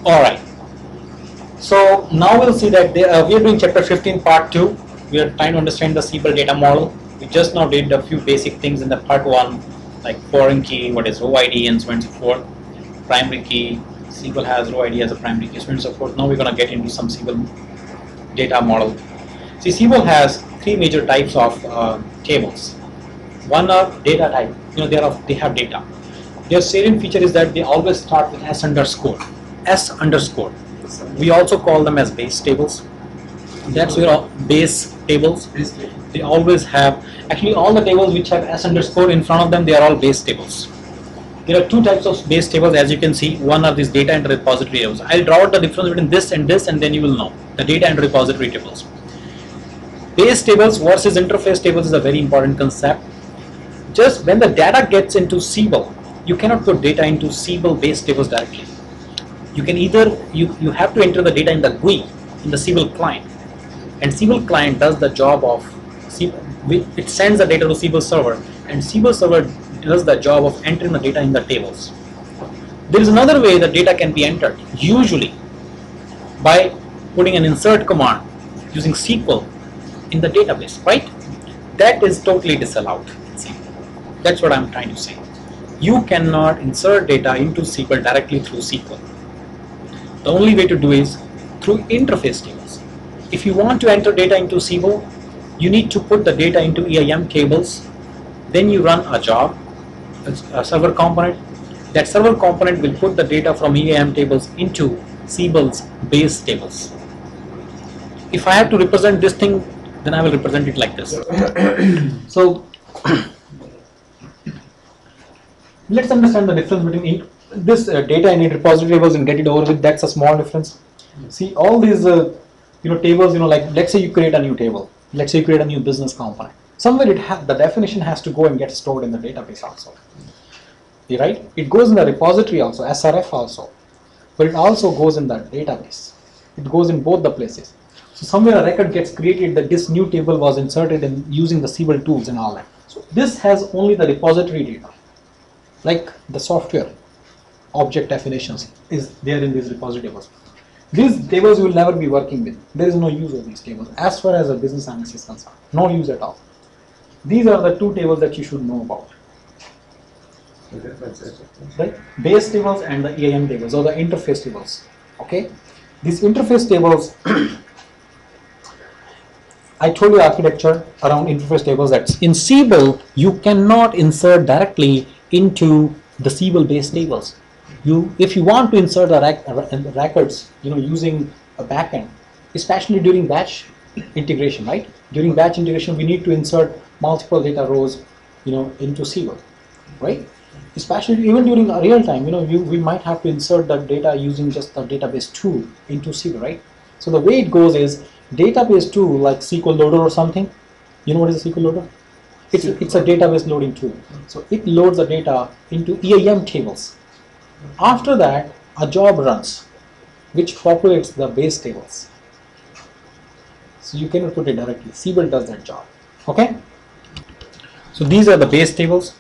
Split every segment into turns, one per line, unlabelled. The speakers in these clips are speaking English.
All right. So now we'll see that we are doing chapter 15, part 2. We are trying to understand the Siebel data model. We just now did a few basic things in the part 1, like foreign key, what is row ID, and so on and so forth. Primary key, Siebel has row ID as a primary key, so on and so forth. Now we're going to get into some Siebel data model. See, Siebel has three major types of tables. One are data type. They have data. Their salient feature is that they always start with S underscore. S underscore. We also call them as base tables. That's where base tables. They always have, actually all the tables which have S underscore in front of them, they are all base tables. There are two types of base tables, as you can see. One are these data and repository tables. I'll draw out the difference between this, and then you will know the data and repository tables. Base tables versus interface tables is a very important concept. Just when the data gets into Siebel, you cannot put data into Siebel base tables directly. You can either, you have to enter the data in the GUI, in the Siebel client, and Siebel client does the job of, it sends the data to Siebel server, and Siebel server does the job of entering the data in the tables. There is another way the data can be entered, usually by putting an insert command using SQL in the database, right? That is totally disallowed. That's what I'm trying to say. You cannot insert data into Siebel directly through SQL. The only way to do is through interface tables. If you want to enter data into Siebel, you need to put the data into EIM tables. Then you run a job, a server component. That server component will put the data from EIM tables into Siebel's base tables. If I have to represent this thing, then I will represent it like this. So let's understand the difference between this data in repository tables and get it over with. That's a small difference. See, all these tables, like let's say you create a new table. Let's say you create a new business component. Somewhere the definition has to go and get stored in the database also. Right? It goes in the repository also, SRF also, but it also goes in the database. It goes in both the places. So somewhere a record gets created that this new table was inserted in using the Siebel tools and all that. So this has only the repository data, like the software object definitions is there in these repository tables. These tables you will never be working with. There is no use of these tables as far as a business analyst is concerned. No use at all. These are the two tables that you should know about. Right? Base tables and the EIM tables, or the interface tables. Okay? These interface tables, I told you architecture around interface tables, that in Siebel you cannot insert directly into the Siebel base tables. If you want to insert the records, using a backend, especially during batch integration, right? During batch integration, we need to insert multiple data rows, into Siebel, right? Especially even during a real time, we might have to insert the data using just the database tool into Siebel, right? So the way it goes is database tool like SQL Loader or something. You know what is a SQL Loader? It's a database loading tool. So it loads the data into EIM tables. After that, a job runs, which populates the base tables. So you cannot put it directly. Siebel does that job. Okay? So these are the base tables.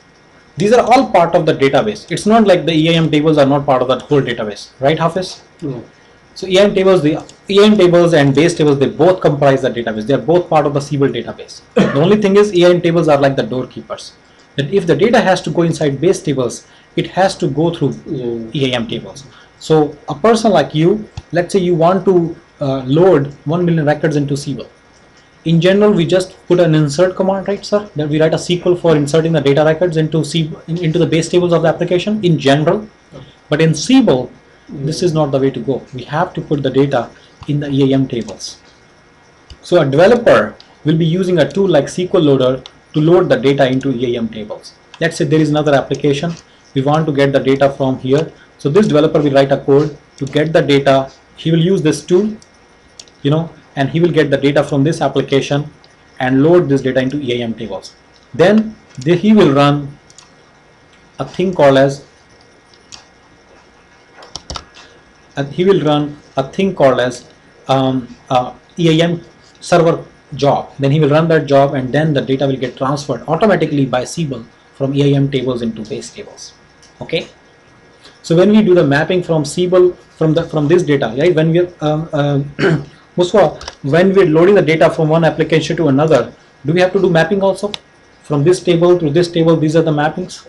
These are all part of the database. It's not like the EIM tables are not part of that whole database, right, Hafiz?
No.
So EIM tables and base tables, they both comprise the database. They are both part of the Siebel database. The only thing is EIM tables are like the doorkeepers. That if the data has to go inside base tables, it has to go through EIM tables. So a person like you, let's say you want to load 1 million records into Siebel. In general, we just put an insert command, right, sir? That we write a SQL for inserting the data records into the base tables of the application in general. But in Siebel, this is not the way to go. We have to put the data in the EIM tables. So a developer will be using a tool like SQL Loader to load the data into EIM tables. Let's say there is another application. We want to get the data from here. So this developer will write a code to get the data. He will use this tool, and he will get the data from this application and load this data into EIM tables. Then he will run a thing called as EIM server job. Then he will run that job, and then the data will get transferred automatically by Siebel from EIM tables into base tables. Okay. So when we do the mapping from Siebel from this data, right? When we Muswa, when we're loading the data from one application to another, do we have to do mapping also? From this table to this table, these are the mappings,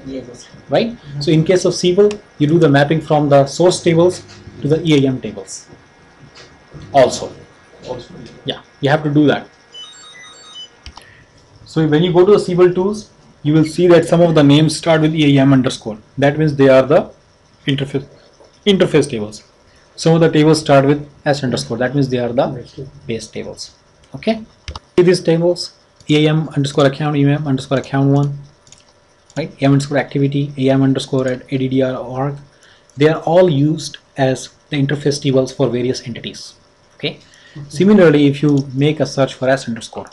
Yes.
right? So in case of Siebel, you do the mapping from the source tables to the EAM tables also.
Also.
Yeah, you have to do that. So when you go to the Siebel tools, you will see that some of the names start with EAM underscore. That means they are the interface tables. Some of the tables start with S underscore. That means they are the base tables. Okay. See these tables: EAM underscore account, EAM underscore account one, right? EAM underscore activity, EAM underscore at ADDR org. They are all used as the interface tables for various entities. Okay. Similarly, if you make a search for S underscore,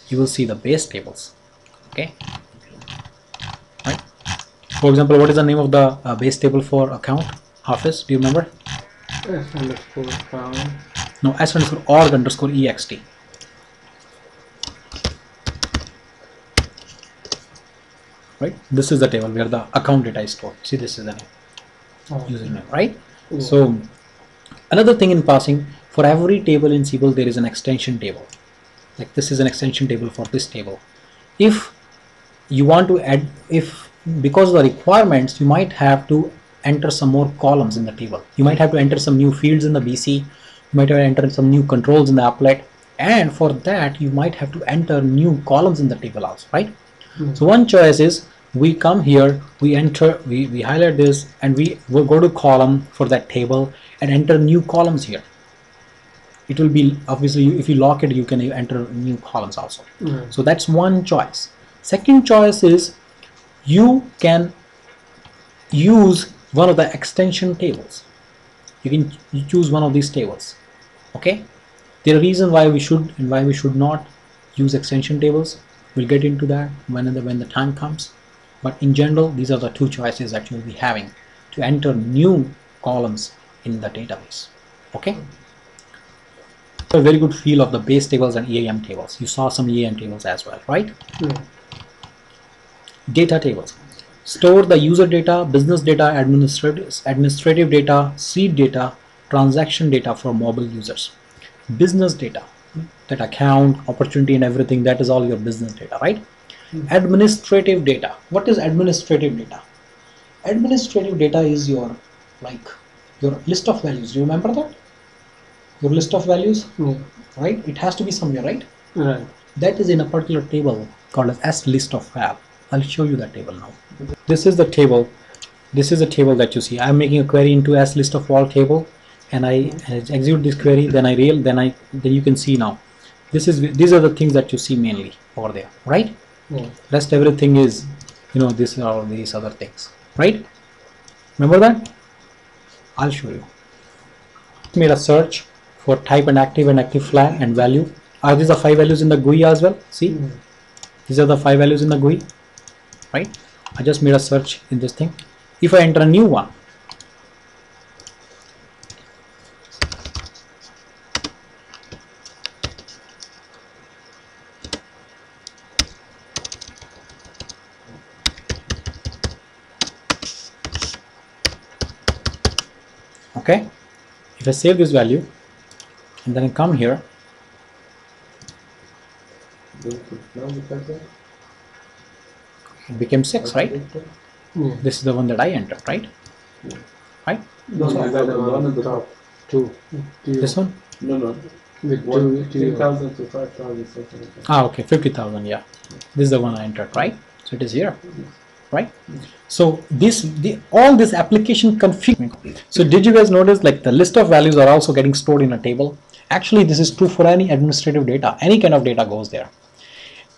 you will see the base tables. Okay, right? For example, what is the name of the base table for account? Hafiz, do you remember?
S underscore account.
No, S underscore org underscore ext. Right? This is the table where the account data is stored. See, this is the name, username, right?
Yeah.
So another thing in passing, for every table in Siebel there is an extension table. Like this is an extension table for this table. If you want to add, if because of the requirements, you might have to enter some more columns in the table. You might have to enter some new fields in the BC. You might have to enter some new controls in the applet, and for that you might have to enter new columns in the table also, right? So one choice is we come here, we enter, we highlight this, and we will go to column for that table and enter new columns here. It will be obviously, if you lock it, you can enter new columns also. So that's one choice. Second choice is you can use one of the extension tables. You can choose one of these tables. Okay, there are reasons why we should and why we should not use extension tables. We'll get into that when the time comes. But in general, these are the two choices that you'll be having to enter new columns in the database. Okay. A very good feel of the base tables and EAM tables. You saw some EAM tables as well, right?
Yeah.
Data tables. Store the user data, business data, administrative data, seed data, transaction data for mobile users. Business data, that account, opportunity and everything, that is all your business data, right? Administrative data. What is administrative data? Administrative data is your list of values. Do you remember that? Your list of values, right? It has to be somewhere, right?
Right.
That is in a particular table called as S list of val. I'll show you that table now. This is the table. This is the table that you see. I'm making a query into S list of all table, and I execute this query. Then you can see now. These are the things that you see mainly over there, right?
Yeah.
Rest everything is, this are all these other things, right? Remember that? I'll show you. Made a search for type and active flag and value. Are these the 5 values in the GUI as well? See, these are the 5 values in the GUI, right? I just made a search in this thing. If I enter a new one, okay, if I save this value and then I come here, it became 6, right?
Yeah.
This is the one that I entered, right? Right?
No, you got the one at the top. Two.
This one?
No. With
One,
2,000
3,000 to 5,000 something like that.
Ah, okay, 50,000, yeah. This is the one I entered, right? So it is here, right? So all this application config. So did you guys notice like the list of values are also getting stored in a table? Actually, this is true for any administrative data. Any kind of data goes there.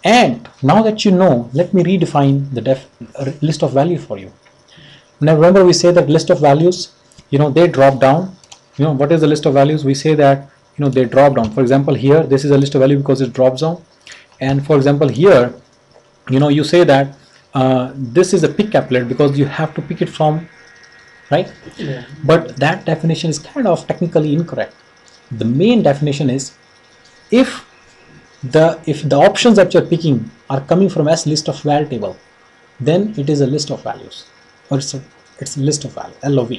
And now that you know, let me redefine the list of value for you. Now remember we say that list of values, they drop down. What is the list of values? We say that they drop down. For example, here this is a list of value because it drops down. And for example, here you say that this is a pick applet because you have to pick it from, right?
Yeah.
But that definition is kind of technically incorrect. The main definition is if the options that you're picking are coming from S list of val table, then it is a list of values, or it's a list of values, LOV.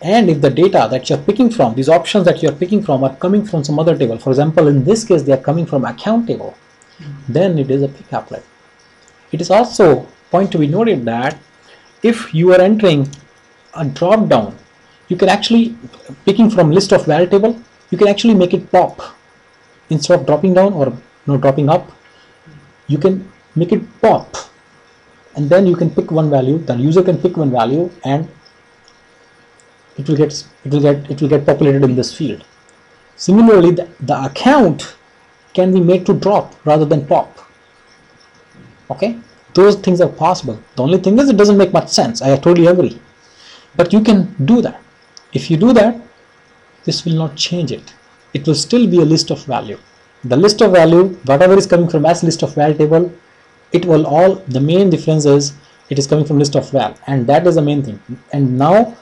And if the data that you're picking from, these options that you're picking from are coming from some other table, for example, in this case, they are coming from account table, then it is a pick applet. It is also point to be noted that if you are entering a drop down, you can actually, picking from list of val table, you can actually make it pop. Instead of dropping down or dropping up, you can make it pop, and then you can pick one value, the user can pick one value, and it will get populated in this field. Similarly, the account can be made to drop rather than pop. Okay, those things are possible. The only thing is it doesn't make much sense. I totally agree, but you can do that. If you do that, this will not change it. It will still be a list of value. The list of value, whatever is coming from as list of val table, it will all, the main difference is it is coming from list of val, and that is the main thing. And now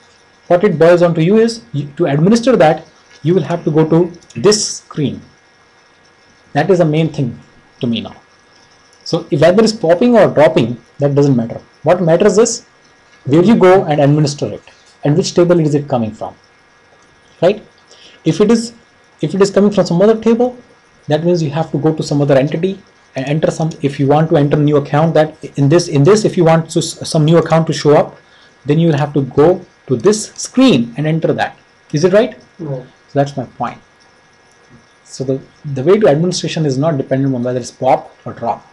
what it boils down to you is, to administer that, you will have to go to this screen. That is the main thing to me now. So if whether it's popping or dropping, that doesn't matter. What matters is where you go and administer it, and which table is it coming from, right? If it is coming from some other table, that means you have to go to some other entity and enter some. If you want to enter a new account, that in this if you want some new account to show up, then you will have to go to this screen and enter that. Is it right?
No.
So that's my point. So the way to administration is not dependent on whether it's pop or drop.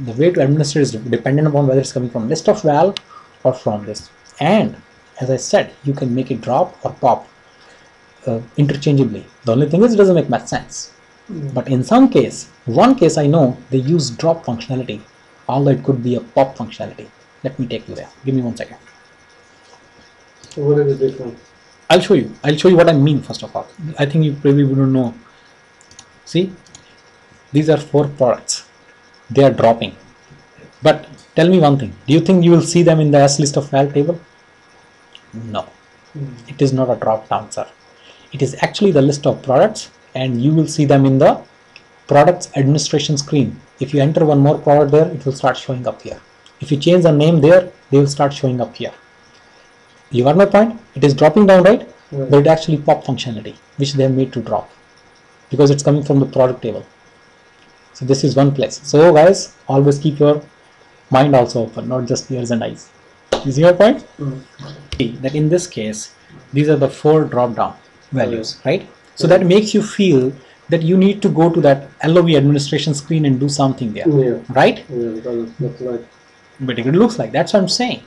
The way to administer is dependent upon whether it's coming from list of val or from this. And as I said, you can make it drop or pop interchangeably. The only thing is it doesn't make much sense. But in some case, one case I know, they use drop functionality, although it could be a pop functionality. Let me take you there. Give me 1 second.
So what is the difference?
I'll show you what I mean. First of all, I think you probably wouldn't know. See, these are 4 products. They are dropping. But tell me one thing. Do you think you will see them in the S list of val table? No. It is not a drop down, sir. It is actually the list of products, and you will see them in the products administration screen. If you enter one more product there, it will start showing up here. If you change the name there, they will start showing up here. You got my point? It is dropping down, right?
Right.
But it actually pop functionality, which they have made to drop, because it's coming from the product table. So this is one place. So guys, always keep your mind also open, not just ears and eyes. You see my point? See that in this case, these are the 4 drop down values, right? So that makes you feel that you need to go to that LOV administration screen and do something there,
Yeah.
right?
Yeah, because it looks like.
But it looks like, that's what I'm saying.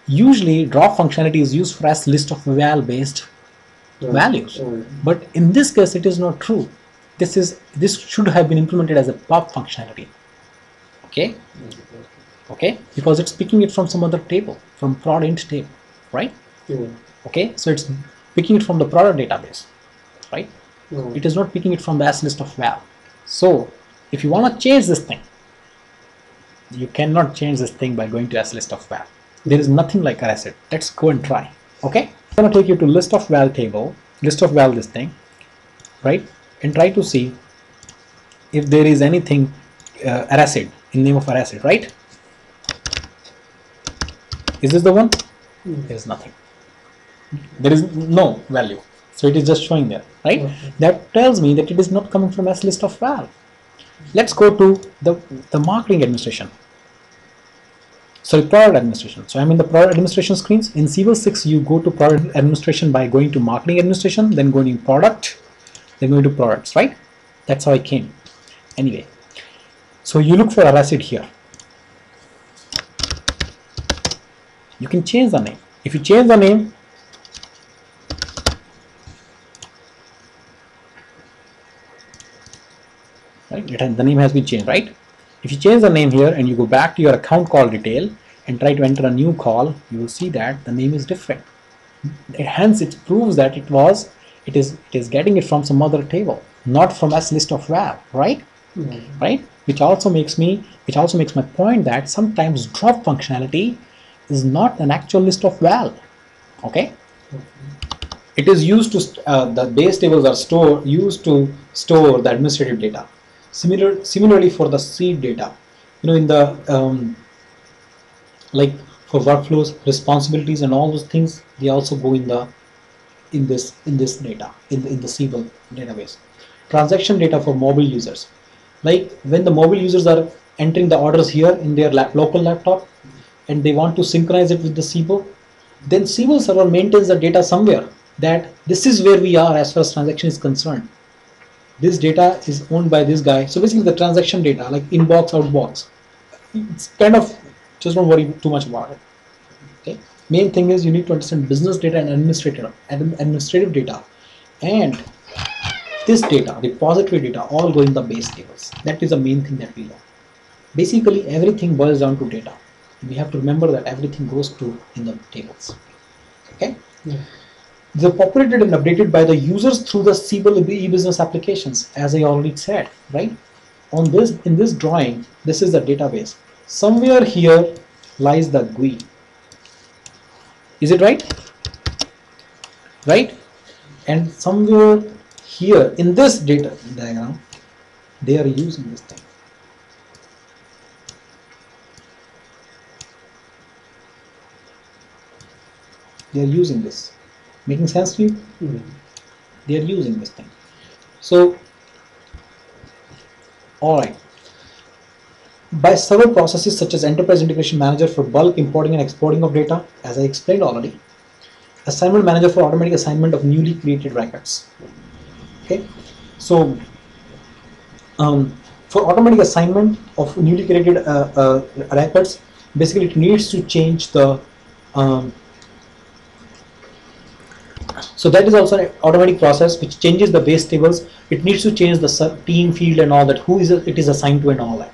Usually drop functionality is used for as list of val based values, but in this case it is not true. This should have been implemented as a pop functionality. Okay, because it's picking it from some other table, from prod int table, right?
Yeah.
Okay, so it's picking it from the product database, right?
No.
It is not picking it from the as list of val. So if you want to change this thing, you cannot change this thing by going to as list of val. There is nothing like arracid. Let's go and try. Okay, I'm going to take you to list of val table, list of val this thing, right? And try to see if there is anything arracid in name of arracid, right? Is this the one? There is nothing. There is no value. So it is just showing there, right?
Okay.
That tells me that it is not coming from as list of val. Let's go to the marketing administration. Sorry, product administration. So I'm in the product administration screens. In Siebel 6, you go to product administration by going to marketing administration, then going to product, then going to products, right? That's how I came. Anyway, so you look for arracid here. You can change the name. If you change the name, right, the name has been changed, right? If you change the name here and you go back to your account call detail and try to enter a new call, you will see that the name is different. Hence, it proves that it is getting it from some other table, not from as list of val, right? Right? Which also makes my point that sometimes drop functionality is not an actual list of val. Okay? It is used to the base tables are used to store the administrative data. Similarly for the seed data, in the like for workflows, responsibilities, and all those things, they also go in this data in the Siebel database. Transaction data for mobile users, like when the mobile users are entering the orders here in their local laptop, and they want to synchronize it with the Siebel, then Siebel server maintains the data somewhere that this is where we are as far as transaction is concerned. This data is owned by this guy. So basically the transaction data, like inbox, outbox, it's kind of, just don't worry too much about it. Okay. Main thing is you need to understand business data and administrative data, and this data, repository data, all go in the base tables. That is the main thing that we learn. Basically everything boils down to data. We have to remember that everything goes to in the tables. Okay.
Yeah.
They're populated and updated by the users through the Siebel e-business applications, as I already said, right? On this, in this drawing, this is the database. Somewhere here lies the GUI. Is it right? Right? And somewhere here in this data diagram, they are using this thing. They are using this. Making sense to you?
Mm.
They are using this thing. So, all right. By several processes such as Enterprise Integration Manager for bulk importing and exporting of data, as I explained already. Assignment Manager for automatic assignment of newly created records. Okay. So, for automatic assignment of newly created records, basically it needs to change the so that is also an automatic process which changes the base tables. It needs to change the team field and all that, who is it is assigned to and all that,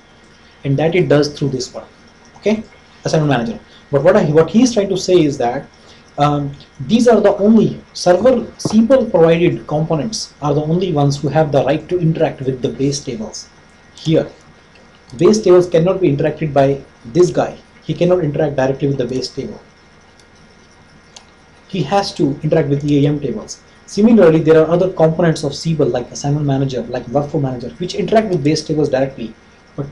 and that it does through this one. Okay, assignment manager. But what he is trying to say is that these are the only server Siebel provided components are the only ones who have the right to interact with the base tables. Here, base tables cannot be interacted by this guy. He cannot interact directly with the base table. He has to interact with EAM tables. Similarly, there are other components of Siebel like assignment manager, like workflow manager, which interact with base tables directly. But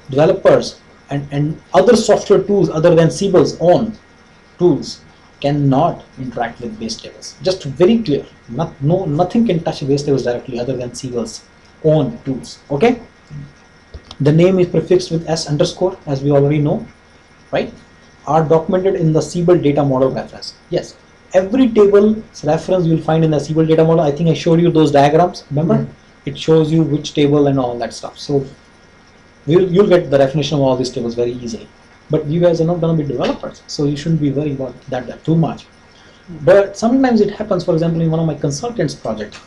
developers and other software tools other than Siebel's own tools cannot interact with base tables. Just very clear. Nothing can touch base tables directly other than Siebel's own tools. Okay. The name is prefixed with S underscore, as we already know, right? Are documented in the Siebel data model reference. Yes. Every table's reference you will find in the Siebel data model. I think I showed you those diagrams. Remember, it shows you which table and all that stuff. So you'll get the definition of all these tables very easily. But you guys are not going to be developers, so you shouldn't be worried about that too much. But sometimes it happens. For example, in one of my consultants' project,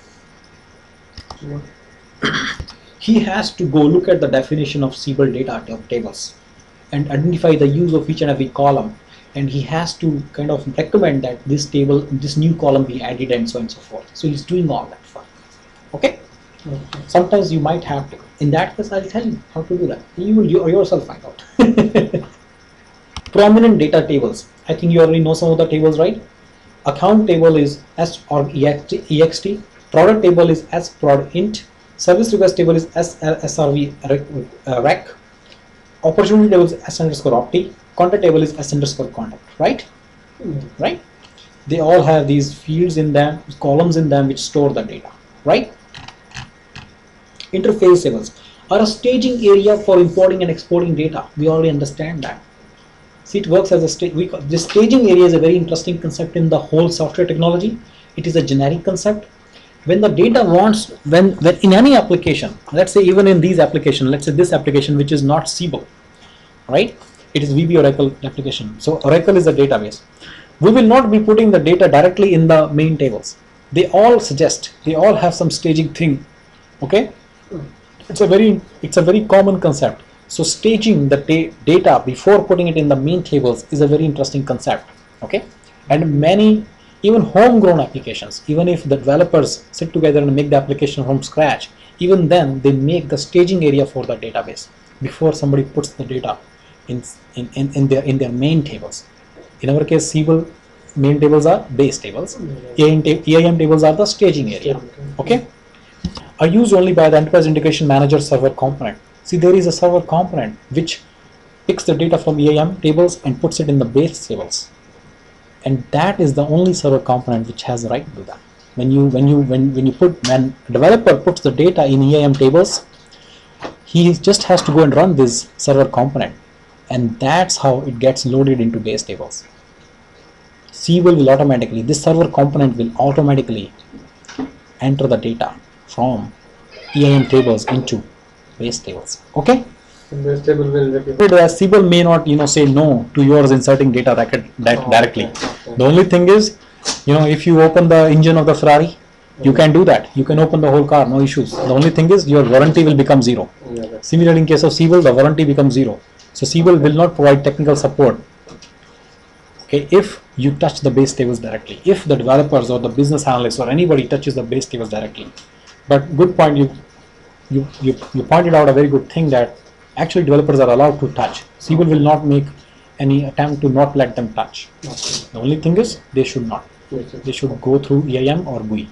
he has to go look at the definition of Siebel data tables and identify the use of each and every column. And he has to kind of recommend that this table, this new column be added and so on and so forth. So he's doing all that for you. Okay? Sometimes you might have to. In that case, I'll tell you how to do that. You will yourself find out. Prominent data tables. I think you already know some of the tables, right? Account table is S.org.ext. Product table is S.prod.int. Service request table is S.srv.rec. Opportunity table is S_opti. Contact table is S_contact, right? Right? They all have these fields in them, columns in them which store the data, right? Interface tables are a staging area for importing and exporting data. We already understand that. See, it works as a this staging area is a very interesting concept in the whole software technology. It is a generic concept. When the data wants, when in any application, let's say even in these applications, let's say this application which is not Siebel, right? It is VB Oracle application. So Oracle is a database. We will not be putting the data directly in the main tables. They all suggest, they all have some staging thing. Okay? It's a very common concept. So staging the data before putting it in the main tables is a very interesting concept. Okay? And many even homegrown applications, even if the developers sit together and make the application from scratch, even then they make the staging area for the database before somebody puts the data in their main tables. In our case, Siebel main tables are base tables. EAM tables are the staging area. Okay, are used only by the Enterprise Integration Manager server component. See, there is a server component which picks the data from EAM tables and puts it in the base tables. And that is the only server component which has the right to do that. When a developer puts the data in EAM tables, he just has to go and run this server component, and that's how it gets loaded into base tables. Siebel will automatically, this server component will automatically enter the data from EAM tables into base tables. Okay?
And base table will recognize.
Whereas Siebel may not, say no to yours inserting data directly.
Okay.
The only thing is, if you open the engine of the Ferrari, you can do that. You can open the whole car, no issues. The only thing is your warranty will become zero.
Yeah, that's
Similarly, in case of Siebel, the warranty becomes zero. So Siebel will not provide technical support. Okay, if you touch the base tables directly, if the developers or the business analysts or anybody touches the base tables directly. But good point, you pointed out a very good thing, that actually developers are allowed to touch. Siebel will not make any attempt to not let them touch.
okay.
The only thing is they should not.
Yes, yes.
They should go through EAM or GUI.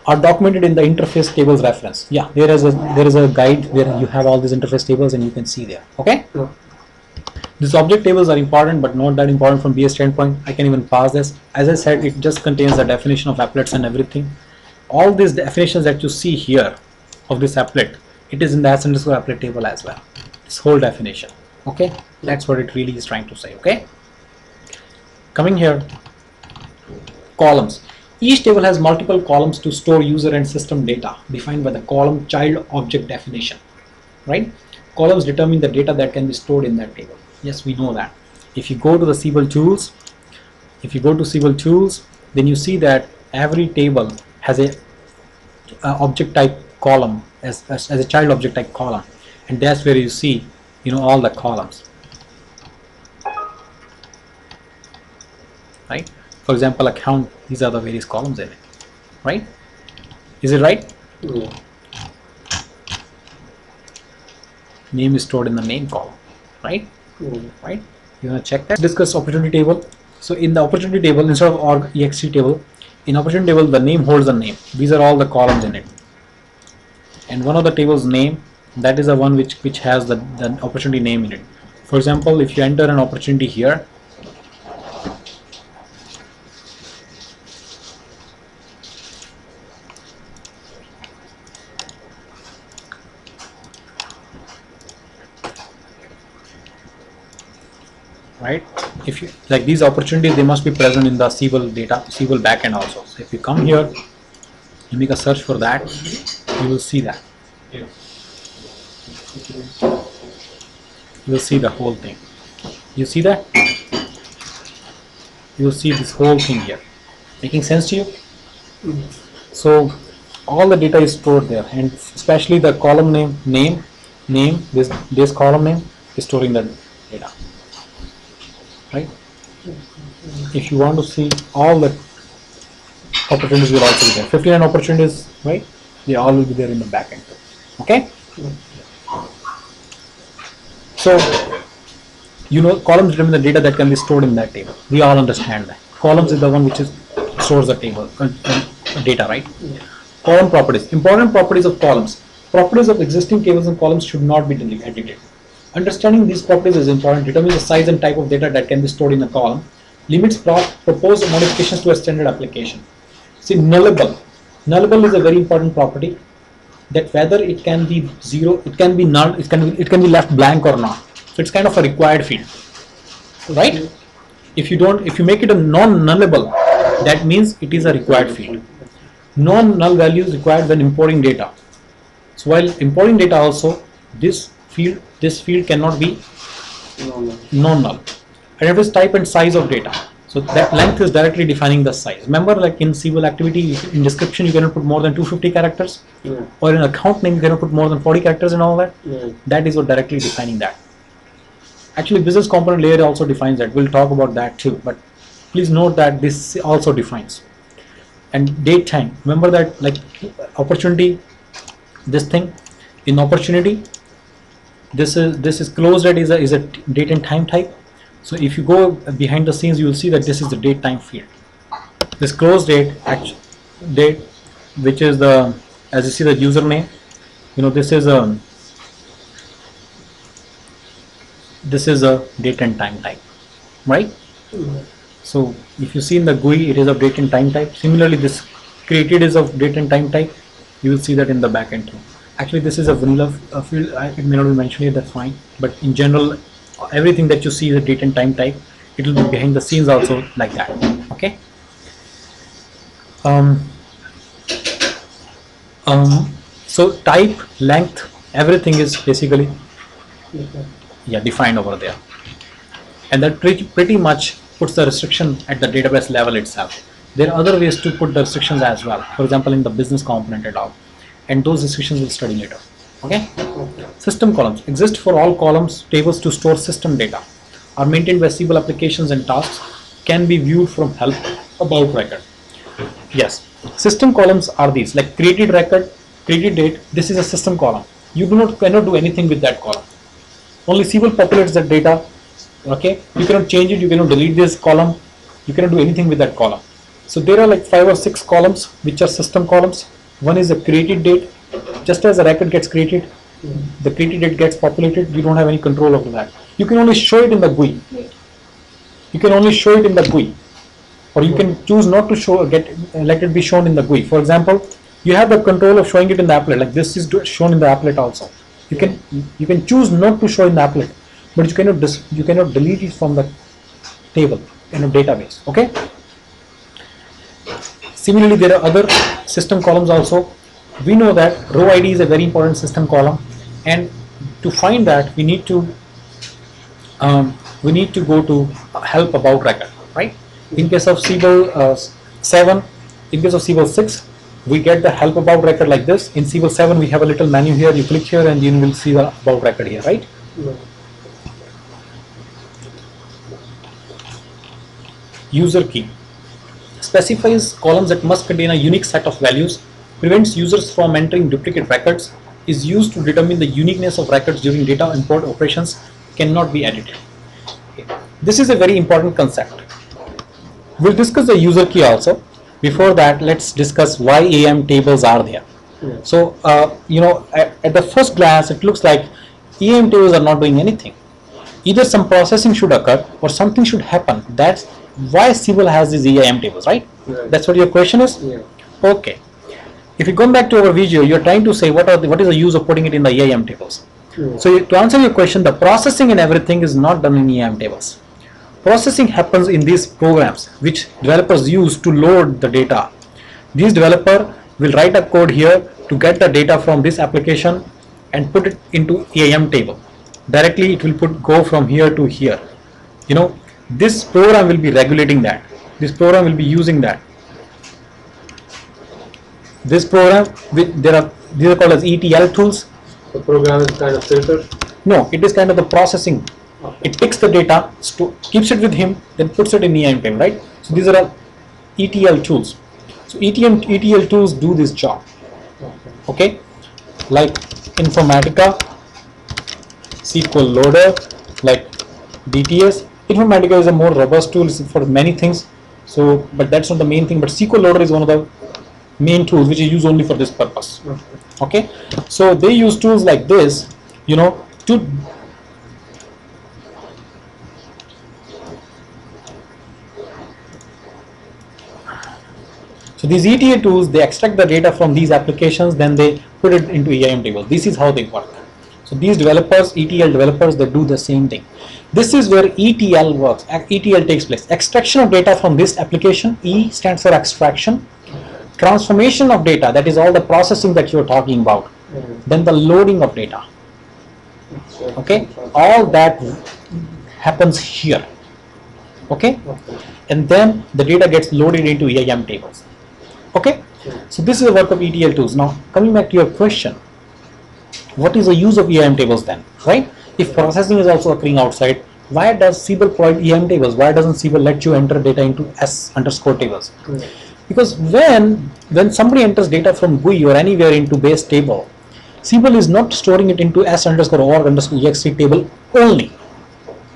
Are documented in the interface tables reference. Yeah, there is a guide where you have all these interface tables and you can see there. Okay.
No.
These object tables are important, but not that important from BS standpoint. I can even pass this. As I said, it just contains the definition of applets and everything. All these definitions that you see here of this applet, it is in the s_applet table as well. This whole definition. Okay, that's what it really is trying to say. Okay. Coming here, columns. Each table has multiple columns to store user and system data defined by the column child object definition. Right? Columns determine the data that can be stored in that table. Yes, we know that. If you go to the Siebel tools, then you see that every table has a object type column as a child object type column, and that's where you see all the columns. Right? For example, account, these are the various columns in it. Right? Is it right?
Yeah.
Name is stored in the name column. Right?
Yeah.
Right? You want to check that. Discuss opportunity table. So in the opportunity table, instead of org ext table, in opportunity table the name holds the name. These are all the columns in it. And one of the table's name, that is the one which has the opportunity name in it. For example, if you enter an opportunity here, right? If you like these opportunities, they must be present in the Siebel data, Siebel backend also. So if you come here, you make a search for that, you will see that. You will see the whole thing. You see that? You will see this whole thing here. Making sense to you? So all the data is stored there, and especially the column name, this column name is storing the data. Right? If you want to see all the opportunities will also be there. 59 opportunities, right? They all will be there in the backend. Okay? So, columns determine the data that can be stored in that table. We all understand that. Columns is the one which stores the table, data, right? Column properties. Important properties of columns. Properties of existing tables and columns should not be edited. Understanding these properties is important. Determines the size and type of data that can be stored in a column. Limits proposed modifications to a standard application. See, nullable. Nullable is a very important property, that whether it can be zero, it can be null, it can be left blank or not. So it's kind of a required field, right? If you make it a non-nullable, that means it is a required field. Non-null value is required when importing data. So while importing data also, this field cannot be non-null. Identifies type and size of data. So that length is directly defining the size. Remember, like in Siebel activity, in description you cannot put more than 250 characters, or in account name you cannot put more than 40 characters and all that. That is what directly defining that. Actually, business component layer also defines that. We'll talk about that too. But please note that this also defines. And date time. Remember that, like opportunity, this thing in opportunity, this is closed date is a date and time type. So if you go behind the scenes, you will see that this is the date time field. This close date, date, which is the, as you see the username, this is this is a date and time type, right? So if you see in the GUI, it is of date and time type. Similarly, this created is of date and time type. You will see that in the backend too. Actually, this is a vanilla field. It may not be mentioned here, that's fine. But in general, everything that you see is a date and time type. It will be behind the scenes also like that. Okay. So type, length, everything is basically defined over there, and that pretty much puts the restriction at the database level itself. There are other ways to put the restrictions as well, for example in the business component and all, and those restrictions we'll study later. Okay. System columns exist for all columns. Tables to store system data are maintained by SQL applications and tasks, can be viewed from help about record. Yes, system columns are these, like created record, created date. This is a system column. You cannot do anything with that column. Only SQL populates that data. Okay, you cannot change it, you cannot delete this column, you cannot do anything with that column. So there are like 5 or 6 columns which are system columns. One is a created date. Just as a record gets created, the created date gets populated. You don't have any control over that. You can only show it in the GUI. You can only show it in the GUI, or you can choose not to show, let it be shown in the GUI. For example, you have the control of showing it in the applet. Like this is shown in the applet also. You can choose not to show in the applet, but you cannot delete it from the table in a database. Okay. Similarly, there are other system columns also. We know that row ID is a very important system column, and to find that we need to go to help about record, right? In case of SQL 7, in case of SQL 6, we get the help about record like this. In SQL 7, we have a little menu here. You click here, and you will see the about record here, right? User key specifies columns that must contain a unique set of values, prevents users from entering duplicate records, is used to determine the uniqueness of records during data import operations, cannot be edited. Okay. This is a very important concept. We'll discuss the user key also. Before that, let's discuss why EAM tables are there. So, at the first glance, it looks like EAM tables are not doing anything. Either some processing should occur or something should happen. That's why SQL has these EAM tables, right? That's what your question is?
Yeah.
Okay. If you go back to our video, you're trying to say what is the use of putting it in the EAM tables. So to answer your question, the processing and everything is not done in EAM tables. Processing happens in these programs which developers use to load the data. These developer will write a code here to get the data from this application and put it into EAM table. Directly it will go from here to here. This program will be regulating that. This program will be using that. This program, these are called as ETL tools.
The program is kind of filtered.
No, it is kind of the processing. Okay. It picks the data, keeps it with him, then puts it in EAM table, right? So these are all ETL tools. So ETL tools do this job. Okay, like Informatica, SQL Loader, like DTS. Informatica is a more robust tool for many things. So, but that's not the main thing. But SQL Loader is one of the main tools which is used only for this purpose. Okay, so they use tools like this, to so these ETL tools, they extract the data from these applications, then they put it into EAM table. This is how they work. So these developers, ETL developers, they do the same thing. This is where ETL works. ETL takes place. Extraction of data from this application. E stands for extraction. Transformation of data, that is all the processing that you're talking about. Then the loading of data. Okay, all that happens here. Okay, and then the data gets loaded into EAM tables. Okay, so this is the work of ETL tools. Now coming back to your question, what is the use of EAM tables then, right? If processing is also occurring outside, why does SQL provide EAM tables? Why doesn't SQL let you enter data into S_ tables? Because when somebody enters data from GUI or anywhere into base table, SQL is not storing it into S_org_ext table only.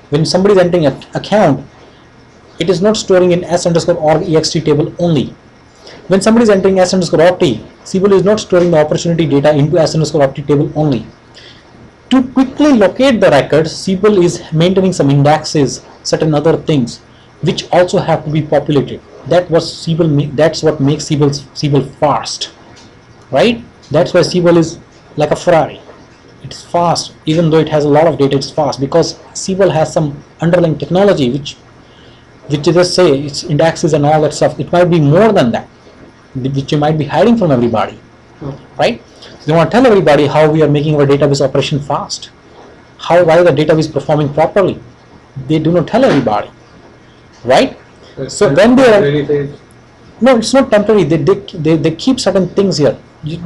When somebody is entering an account, it is not storing in S_org_ext table only. When somebody is entering S_opt, SQL is not storing the opportunity data into S_opt table only. To quickly locate the records, Siebel is maintaining some indexes, certain other things, which also have to be populated. That's what makes Siebel fast, right? That's why Siebel is like a Ferrari. It's fast, even though it has a lot of data. It's fast because Siebel has some underlying technology which you just say its indexes and all that stuff. It might be more than that, which you might be hiding from everybody, right? So you want to tell everybody how we are making our database operation fast, why the database performing properly. They do not tell everybody, right? So when they are, no, it's not temporary. They keep certain things here.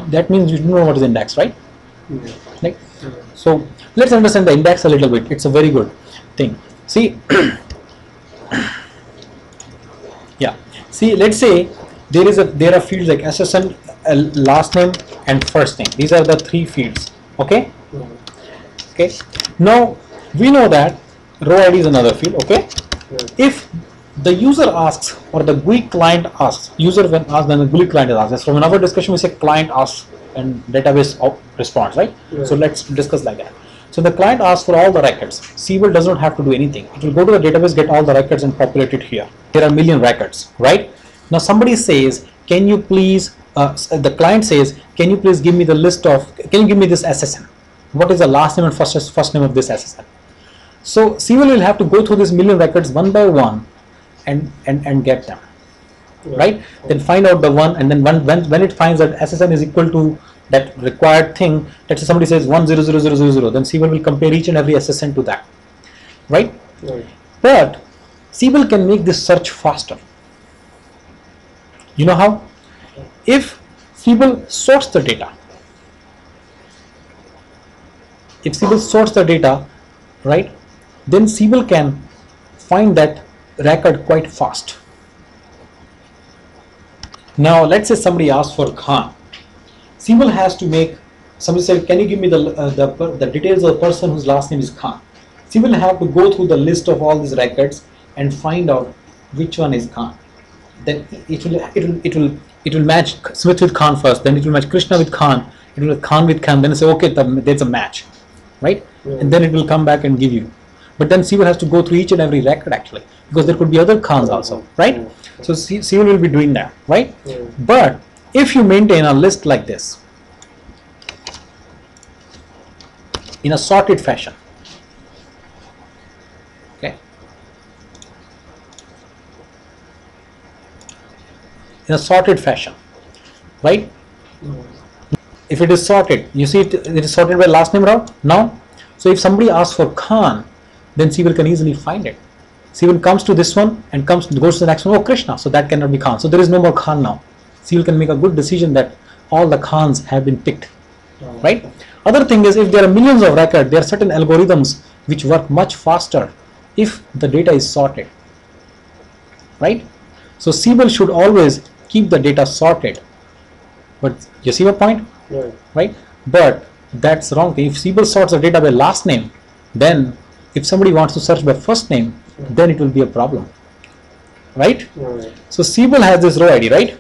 That means you don't know what is index, right? Like, so let's understand the index a little bit. It's a very good thing. See, yeah. See, let's say there are fields like SSN, last name, and first name. These are the three fields. Okay. Okay. Now we know that row ID is another field. Okay. If the user asks or the GUI client asks, user when asked, then the GUI client is asked. As from another discussion, we say client asks and database responds, right? So let's discuss like that. So the client asks for all the records. Siebel does not have to do anything. It will go to the database, get all the records, and populate it here. There are a million records, right? Now somebody says, can you please? The client says, can you please give me the list of? Can you give me this SSN? What is the last name and first name of this SSN? So Siebel will have to go through these million records one by one and get them, right? Then find out the one, and then when it finds that SSN is equal to that required thing, let's say somebody says 100000, then Siebel will compare each and every SSN to that, right? But Siebel can make this search faster. You know how? If Siebel sorts the data, right, then Siebel can find that record quite fast. Now let's say somebody asks for Khan. Siebel has to make, somebody said, can you give me the details of the person whose last name is Khan? Siebel will have to go through the list of all these records and find out which one is Khan. Then it will match Smith with Khan first, then it will match Krishna with Khan, it will Khan with Khan, then say okay, there's a match, right? And then it will come back and give you. But then Siebel has to go through each and every record actually, because there could be other Khans also, right? So Siebel will be doing that, right? But if you maintain a list like this in a sorted fashion, okay, in a sorted fashion, right? If it is sorted, you see it is sorted by last name row now. So if somebody asks for Khan, then Siebel can easily find it. Siebel comes to this one and goes to the next one. Oh, Krishna, so that cannot be Khan. So there is no more Khan now. Siebel can make a good decision that all the Khans have been picked, right? Other thing is, if there are millions of records, there are certain algorithms which work much faster if the data is sorted, right? So Siebel should always keep the data sorted. But you see my point, right? But that's wrong thing. If Siebel sorts the data by last name, then if somebody wants to search by first name, then it will be a problem, right? So Siebel has this row ID, right?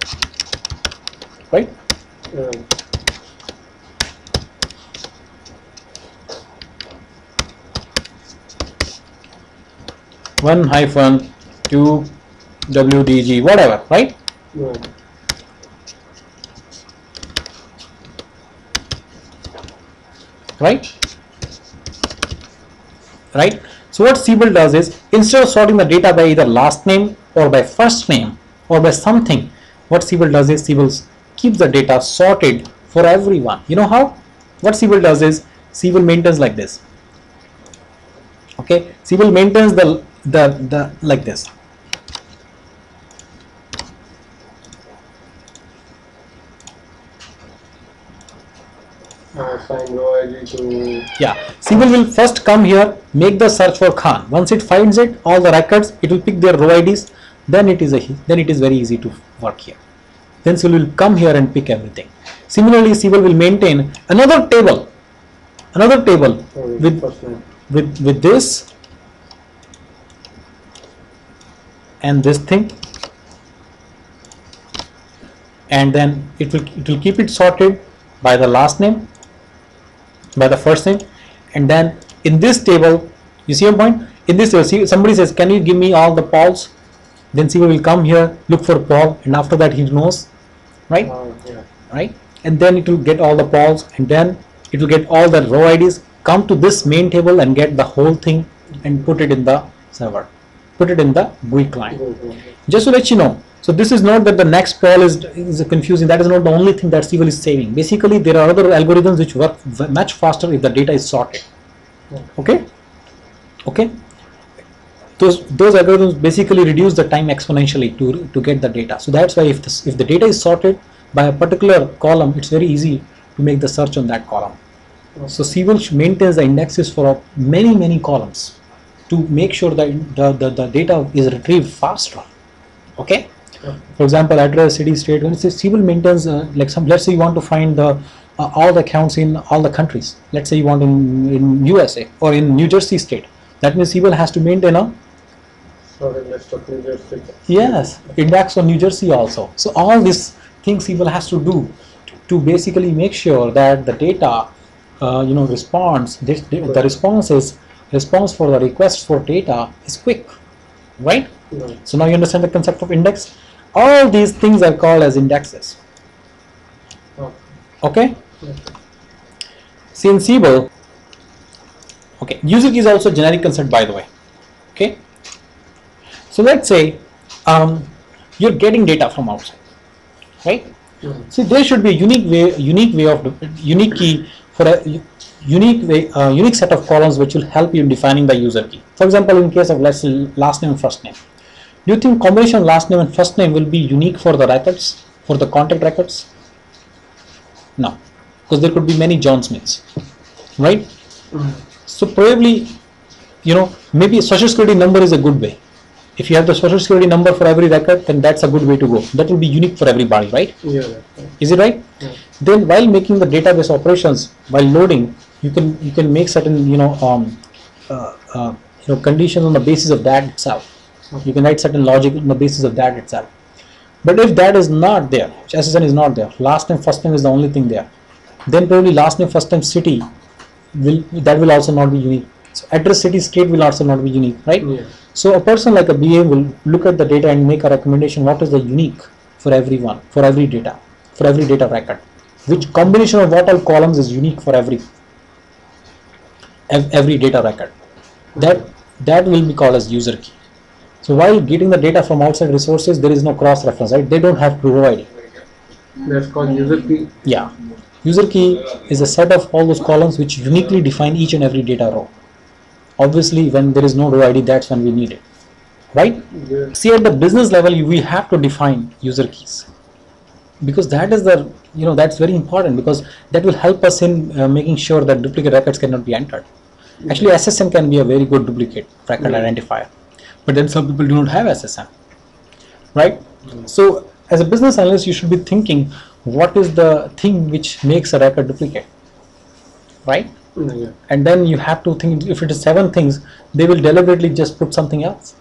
Right? 1-2 WDG, whatever, right? Right? So what Siebel does is, instead of sorting the data by either last name or by first name or by something, what Siebel does is Siebel keeps the data sorted for everyone. You know how? What Siebel does is Siebel maintains like this. Okay, Siebel maintains the like this.
Assign row ID to.
Yeah, Siebel will first come here, make the search for Khan. Once it finds it, all the records, it will pick their row IDs. Then it is very easy to work here. Then Siebel will come here and pick everything. Similarly, Siebel will maintain another table with this and this thing, and then it will keep it sorted by the last name, by the first name, And then in this table, you see your point? In this table, see, somebody says, can you give me all the Pauls? Then Siebel will come here, look for Paul, and after that he knows, right?
Yeah.
Right? And then it will get all the Pauls, and then it will get all the row IDs, come to this main table and get the whole thing and put it in the server, put it in the GUI client. Just to let you know, so this is not that the next Paul is confusing. That is not the only thing that Siebel is saving. Basically, there are other algorithms which work much faster if the data is sorted. Okay? Okay? Those algorithms basically reduce the time exponentially to get the data. So that's why if the data is sorted by a particular column, it's very easy to make the search on that column. So Siebel maintains the indexes for many columns to make sure that the data is retrieved faster. Okay. For example, address, city, state. When it says Siebel maintains let's say you want to find all the accounts in all the countries. Let's say you want in USA or in New Jersey state. That means Siebel has to maintain a
List of New Jersey.
yes, index on New Jersey also. So all these things Siebel has to do to basically make sure that the data response, the response for the request for data is quick, right? So now you understand the concept of index. All these things are called as indexes. Okay? See, in Siebel, okay, user key is also a generic concept, by the way. Okay? So let's say you're getting data from outside, right? See, there should be a unique key for a unique set of columns which will help you in defining the user key. For example, in case of let's say last name and first name, do you think combination of last name and first name will be unique for the records, for the contact records? No, because there could be many John Smiths, right? So probably, maybe a social security number is a good way. If you have the social security number for every record, then that's a good way to go. That will be unique for everybody, right?
Yeah.
Is it right?
Yeah.
Then while making the database operations, while loading, you can make certain conditions on the basis of that itself. You can write certain logic on the basis of that itself. But if that is not there, SSN is not there, last name first name is the only thing there, then probably last name first name city will also not be unique. So address, city, state will also not be unique, right?
Yeah.
So a person like a BA will look at the data and make a recommendation what is the unique for everyone, for every data record, which combination of what all columns is unique for every data record. That will be called as user key. So while getting the data from outside resources, there is no cross reference, right? They don't have row ID.
That's called user key.
Yeah, user key is a set of all those columns which uniquely define each and every data row. Obviously, when there is no row ID, that's when we need it, right?
Yeah.
See, at the business level, we have to define user keys, because that is that's very important, because that will help us in making sure that duplicate records cannot be entered. Actually, SSN can be a very good duplicate record identifier, but then some people do not have SSN, right? So as a business analyst, you should be thinking, what is the thing which makes a record duplicate, right?
Yeah.
And then you have to think, if it is 7 things, they will deliberately just put something else,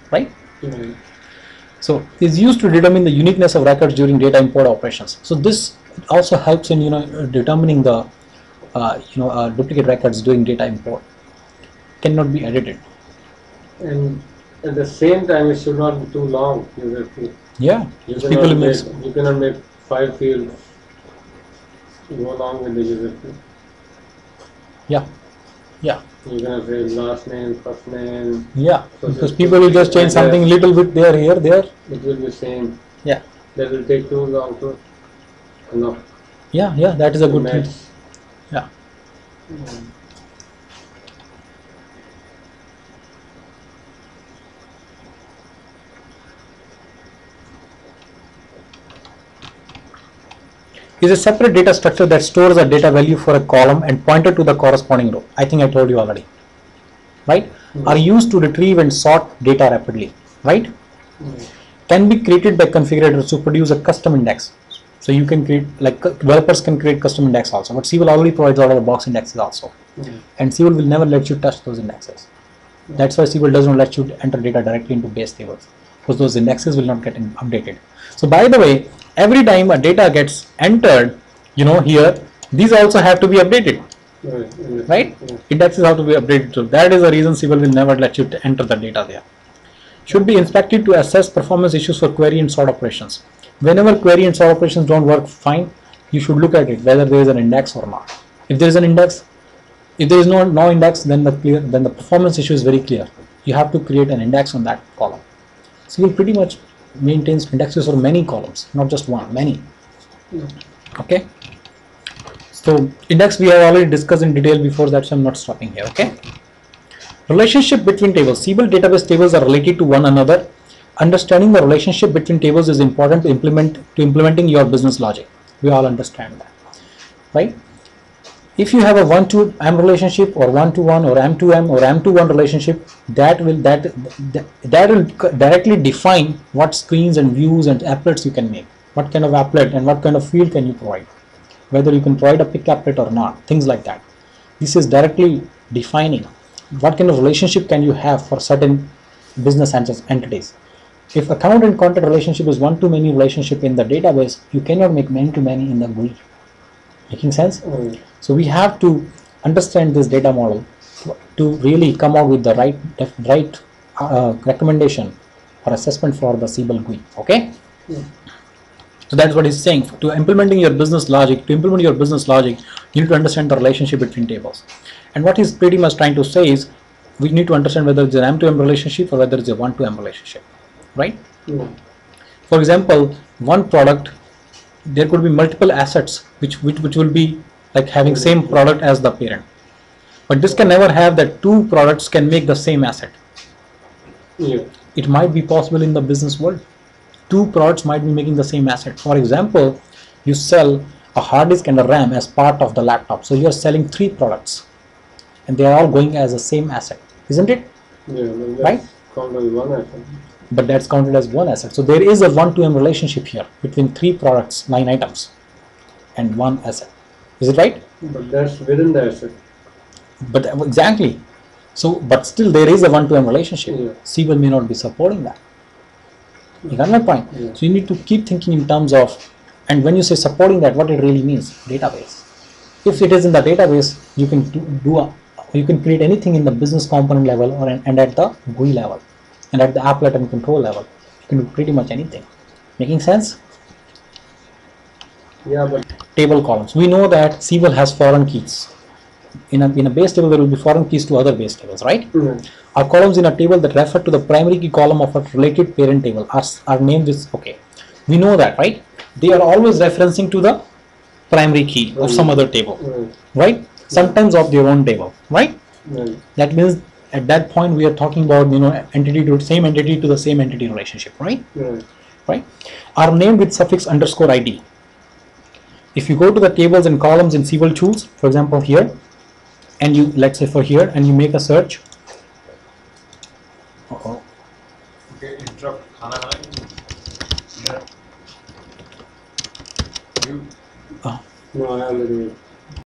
right?
Yeah.
So it's used to determine the uniqueness of records during data import operations. So this also helps in determining the duplicate records during data import. Cannot be edited.
And at the same time, it should not be too long. User key.
Yeah,
You cannot make 5 fields go along with the user key.
yeah.
You cannot say last name, first name.
Yeah,
So
because
just
people will just change something little bit there, here, there.
It will be same.
Yeah,
That will take too long to. No.
yeah, that is a good thing.
match.
Yeah. Is a separate data structure that stores a data value for a column and pointed to the corresponding row. I think I told you already, right? Are used to retrieve and sort data rapidly, right? Can be created by configurators to produce a custom index. So you can create, like developers can create custom index also, but Siebel already provides out of the box indexes also. And Siebel will never let you touch those indexes. That's why Siebel does not let you enter data directly into base tables, because those indexes will not get updated. So by the way, every time a data gets entered, here, these also have to be updated. right?
Yeah.
Indexes have to be updated to. That is the reason Siebel will never let you enter the data there. Should be inspected to assess performance issues for query and sort operations. Whenever query and sort operations don't work fine, you should look at it whether there is an index or not. If there is an index, if there is no index, then the performance issue is very clear. You have to create an index on that column. Siebel pretty much maintains indexes for many columns, not just one, many. Okay. So index we have already discussed in detail before that, so I'm not stopping here. Okay. Relationship between tables. Siebel database tables are related to one another. Understanding the relationship between tables is important to implementing your business logic. We all understand that, right? If you have a 1-to-m relationship or 1-to-1 or m-to-m or m-to-1 relationship, that will directly define what screens and views and applets you can make. What kind of applet and what kind of field can you provide? Whether you can provide a pick applet or not, things like that. This is directly defining what kind of relationship can you have for certain business entities. If account and content relationship is one-to-many relationship in the database, you cannot make many-to-many in the GUI. Making sense? So we have to understand this data model to really come out with the right recommendation or assessment for the Siebel GUI. Okay? So that's what he's saying. To implement your business logic, you need to understand the relationship between tables. And what he's pretty much trying to say is, we need to understand whether it's an M2M relationship or whether it's a 1-to-M relationship, right? For example, one product, there could be multiple assets which will be like having same product as the parent. But this can never have that two products can make the same asset. It might be possible in the business world. Two products might be making the same asset. For example, you sell a hard disk and a RAM as part of the laptop. So you are selling 3 products and they are all going as the same asset, isn't it? Right?
Counted as one asset.
But that's counted as one asset. So there is a 1-to-M relationship here between 3 products, 9 items and one asset. Is it right?
But that's within the asset.
But exactly. So, but still there is a 1-to-M relationship. Siebel may not be supporting that. You got my point? So you need to keep thinking in terms of, and when you say supporting that, what it really means, database. If it is in the database, you can you can create anything in the business component level and at the GUI level and at the applet and control level. You can do pretty much anything. Making sense?
Yeah, but
table columns. We know that Siebel has foreign keys. In a base table, there will be foreign keys to other base tables, right? Our columns in a table that refer to the primary key column of a related parent table are named this. Okay, we know that, right? They are always referencing to the primary key of some other table, right? Sometimes of their own table, right? That means at that point we are talking about entity to same entity to the same entity relationship, right? Right? Are named with suffix _ID. If you go to the tables and columns in Siebel tools, for example here, and you let's say for here, and you make a search.
Okay, interrupt.
no, I already